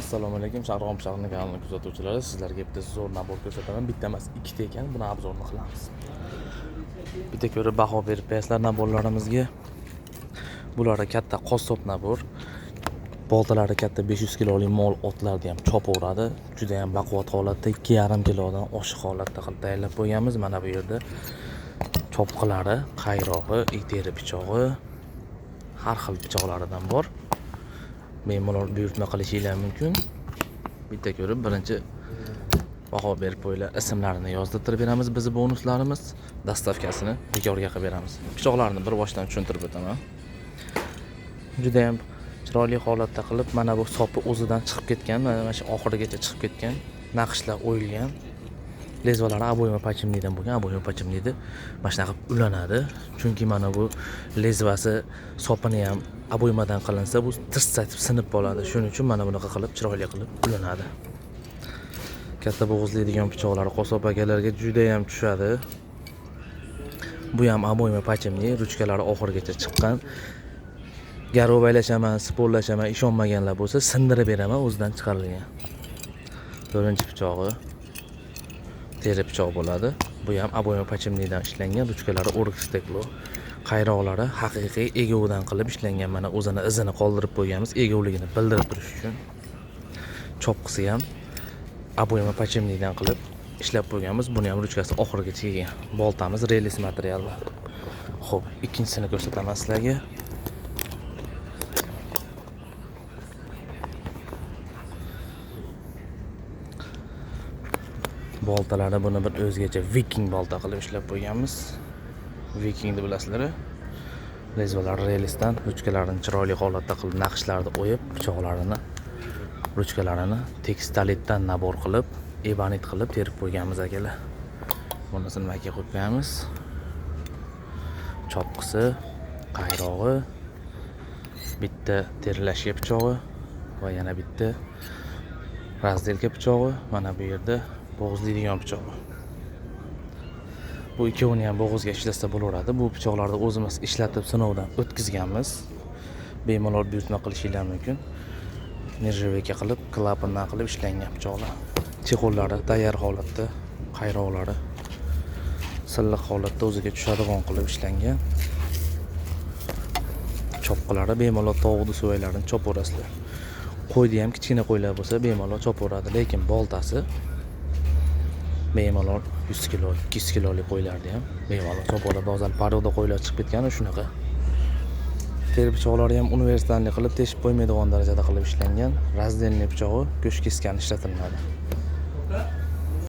Assalomu alaykum, Sharg'om shahrining kanalini kuzatuvchilari, sizlarga bitta zo'r nabor ko'rsataman. Bitta emas, ikkita ekan. Buni obzorini qilamiz. Bitta ko'rib baho berib bersizlar naborlarimizga. Bular katta qossob nabor. Boltalari katta 500 kilolik mol otlarni ham chopaveradi. Juda ham baquvvat holatda 2,5 kilodan oshiq holatda qilib tayyorlab qo'yganmiz. Mana bu yerda chopqilari, qayrog'i, iteri pichog'i, har xil pichoqlaridan bor. Bemalol buyurtma qilishingiz mumkin. Bitta ko'rib birinchi baho berib qo'yinglar. Ismlarini yozdirib beramiz. Bizi bonuslarimiz dastavkasini bekorga qilib beramiz. Pichoqlarni bir boshdan tushuntirib o'taman. Juda ham chiroyli holatda qilib, mana bu sopi o'zidan chiqib ketgan, mana shu oxirigacha chiqib ketgan, naqshlar o'yilgan. Lezvalari aboyma pachimlikdan bo'lgan, aboyma pachimlikda mana shunaqa qilib ulanadi. Chunki mana bu lezvasi sopini ham aboymadan qilinsa, bu tirsatib sinib qoladi. Shuning uchun mana bunaqa qilib chiroyli qilib ulanadi. Katta bo'g'izlaydigan pichoqlar qo'sob akalarga juda ham tushadi. Bu ham aboyma pachimlik, ruchkalari oxirigacha chiqqan. Garov baylashaman, sporlashaman, ishonmaganlar bo'lsa sindirib beraman, o'zidan chiqarilgan. Birinchi pichog'i teri pichoq bo'ladi. Bu ham aboyma pachimlikdan ishlangan, ruchkalari o'rik steklo. Qayroqlari haqiqiy egovdan qilib ishlangan. Mana o'zini izini qoldirib qo'yganmiz, egovligini bildirib turish uchun. Chopqisi ham aboyma pachimlikdan qilib ishlab qo'yganmiz. Buni ham ruchkasi oxirigacha kelgan. Boltamiz relis materiallar. Xo'p, ikkinchisini ko'rsataman sizlarga. Boltalari buni bir o'zgacha viking bolta qilib ishlab qo'yganmiz. Vikingni bilasizlar. Lezvalari relisdan, ruchkalarini chiroyli holatda qilib naqshlarni o'yib, pichoqlarini, ruchkalarini tekstalitdan nabor qilib, ebonit qilib terib qo'yganmiz akalar. Bunisini maka qo'yib qo'yamiz. Chopqisi, qayrog'i, bitta terilashga pichog'i va yana bitta razdelka pichog'i. Mana bu yerda bo'g'izlaydigan pichoq. Bu ikkovini ham bo'g'izga ishlasa bo'laveradi. Bu pichoqlarni o'zimiz ishlatib sinovdan o'tkazganmiz. Bemalol buyurtma qilishingiz mumkin. Nirjaveka qilib, klapandan qilib ishlangan pichoqlar. Chexollari tayyor holatda, qayroqlari silliq holatda o'ziga tushadigan qilib ishlangan. Chopqilari bemalol tovuqni so'ylarini chopaverasizlar. Qo'ydi ham kichkina qo'ylar bo'lsa bemalol chopaveradi, lekin boltasi bemalol 100 kilo, 200 kilolik qo'ylarni ham bemalol chopaveradi. Ba'zan paroda qo'ylar chiqib ketgani shunaqa. Teri pichoqlari ham universalniy qilib teshib qo'ymaydigan darajada qilib ishlangan. Razdelniy pichog'i go'sht kesgan ishlatiladi.